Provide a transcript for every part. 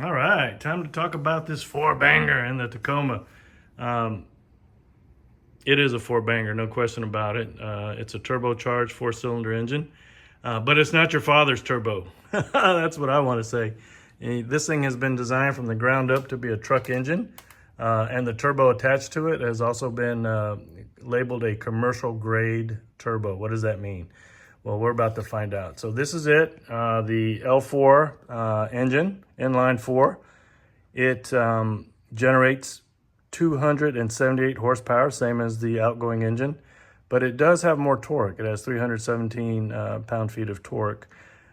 All right, time to talk about this four-banger in the Tacoma. Um, it is a four-banger, no question about it. It's a turbocharged four-cylinder engine, but it's not your father's turbo. That's what I want to say. This thing has been designed from the ground up to be a truck engine, and the turbo attached to it has also been labeled a commercial-grade turbo. What does that mean? Well, we're about to find out. So this is it, the L4 engine, inline four. It generates 278 horsepower, same as the outgoing engine, but it does have more torque. It has 317 pound-feet of torque,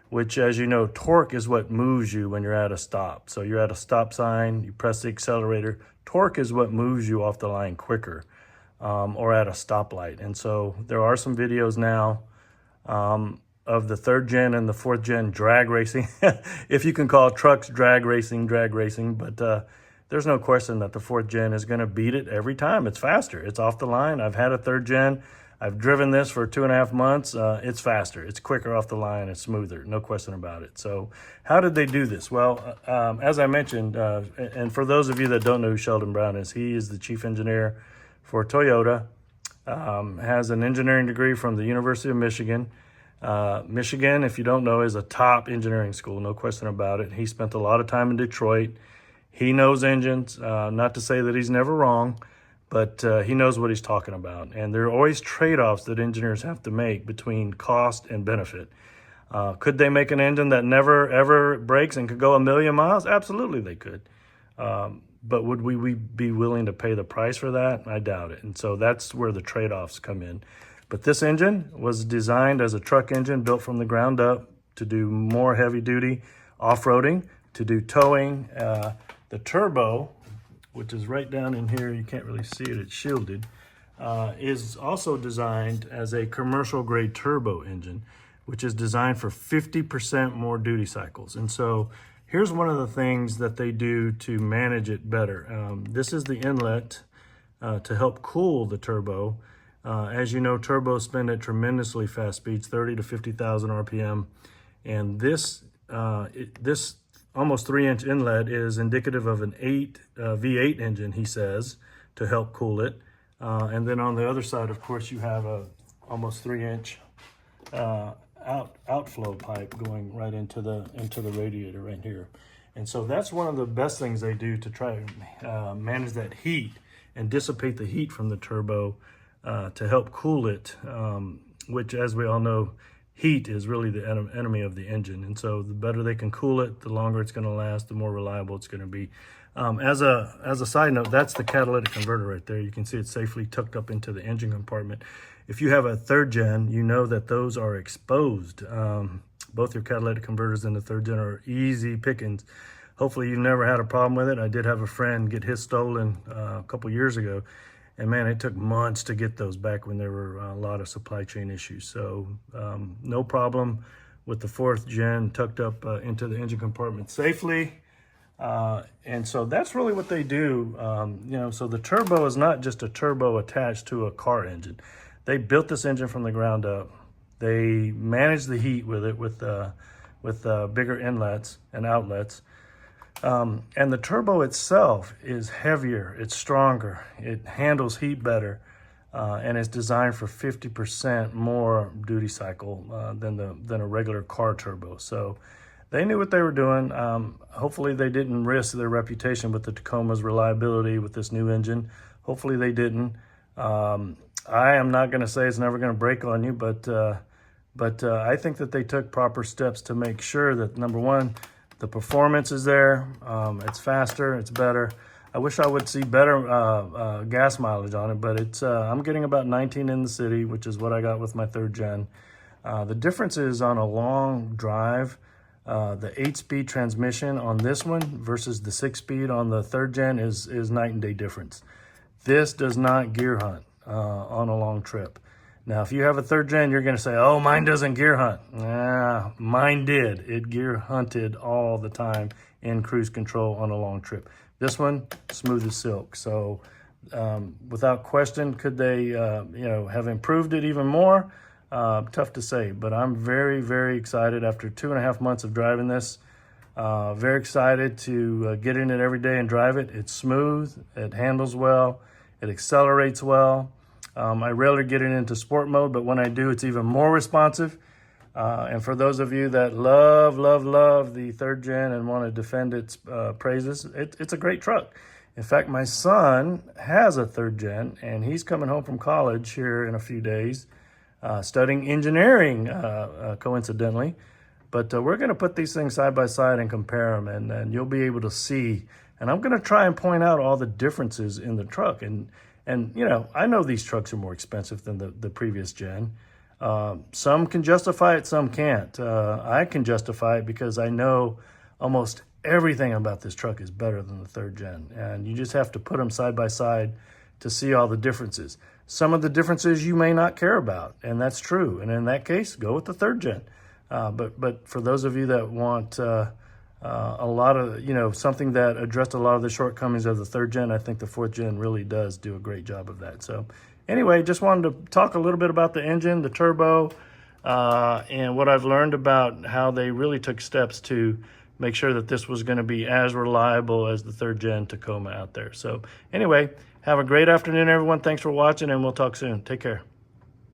which, as you know, torque is what moves you when you're at a stop. So you're at a stop sign, you press the accelerator. Torque is what moves you off the line quicker, or at a stoplight. And so there are some videos now of the third gen and the fourth gen drag racing, if you can call trucks drag racing, but there's no question that the fourth gen is going to beat it every time. It's faster. It's off the line. I've had a third gen. I've driven this for 2.5 months. It's faster. It's quicker off the line. It's smoother. No question about it. So how did they do this? Well, as I mentioned, and for those of you that don't know who Sheldon Brown is, he is the chief engineer for Toyota. Has an engineering degree from the University of Michigan. Michigan, if you don't know, is a top engineering school, no question about it. He spent a lot of time in Detroit. He knows engines, not to say that he's never wrong, but he knows what he's talking about. And there are always trade-offs that engineers have to make between cost and benefit. Could they make an engine that never, ever breaks and could go 1,000,000 miles? Absolutely they could. But would we be willing to pay the price for that? I doubt it. And so that's where the trade-offs come in. But this engine was designed as a truck engine built from the ground up to do more heavy-duty off-roading, to do towing. The turbo, which is right down in here, you can't really see it, it's shielded, is also designed as a commercial-grade turbo engine, which is designed for 50% more duty cycles. And so here's one of the things that they do to manage it better. This is the inlet to help cool the turbo. As you know, turbos spin at tremendously fast speeds, 30 to 50,000 RPM. And this almost 3-inch inlet is indicative of an V8 engine, he says, to help cool it. And then on the other side, of course, you have a almost 3-inch outflow pipe going right into the radiator right here. And so that's one of the best things they do to try to manage that heat and dissipate the heat from the turbo to help cool it, which, as we all know, heat is really the enemy of the engine. And so the better they can cool it, the longer it's going to last, the more reliable it's going to be. As a side note, that's the catalytic converter right there. You can see it's safely tucked up into the engine compartment. If you have a third gen, you know that those are exposed. Both your catalytic converters and the third gen are easy pickings. Hopefully you've never had a problem with it. I did have a friend get his stolen a couple years ago. And man, it took months to get those back when there were a lot of supply chain issues. So no problem with the fourth gen tucked up into the engine compartment safely. And so that's really what they do. So the turbo is not just a turbo attached to a car engine. They built this engine from the ground up. They managed the heat with it with bigger inlets and outlets. And the turbo itself is heavier, it's stronger, it handles heat better, and it's designed for 50% more duty cycle than a regular car turbo. So they knew what they were doing. Hopefully they didn't risk their reputation with the Tacoma's reliability with this new engine. Hopefully they didn't. I am not going to say it's never going to break on you, but I think that they took proper steps to make sure that, number one, the performance is there, it's faster, it's better. I wish I would see better gas mileage on it, but I'm getting about 19 in the city, which is what I got with my third gen. The difference is on a long drive, the 8-speed transmission on this one versus the 6-speed on the third gen is night and day difference. This does not gear hunt on a long trip. Now, if you have a third gen, you're going to say, oh, mine doesn't gear hunt. Nah, mine did. It gear hunted all the time in cruise control on a long trip. This one, smooth as silk. So without question, could they have improved it even more? Tough to say, but I'm very, very excited. After 2.5 months of driving this, Very excited to get in it every day and drive it. It's smooth, it handles well, it accelerates well. I rarely get it into sport mode, but when I do, it's even more responsive. And for those of you that love the third gen and want to defend its praises, it's a great truck. In fact, my son has a third gen, and he's coming home from college here in a few days, studying engineering, coincidentally. But we're going to put these things side by side and compare them, and you'll be able to see. And I'm going to try and point out all the differences in the truck. And you know, I know these trucks are more expensive than the previous gen. Some can justify it, some can't. I can justify it because I know almost everything about this truck is better than the third gen. And you just have to put them side by side to see all the differences. Some of the differences you may not care about, and that's true. And in that case, go with the third gen. But for those of you that want a lot of, you know, something that addressed a lot of the shortcomings of the third gen, I think the fourth gen really does do a great job of that. So anyway, just wanted to talk a little bit about the engine, the turbo, and what I've learned about how they really took steps to make sure that this was going to be as reliable as the third gen Tacoma out there. So anyway, have a great afternoon, everyone. Thanks for watching, and we'll talk soon. Take care.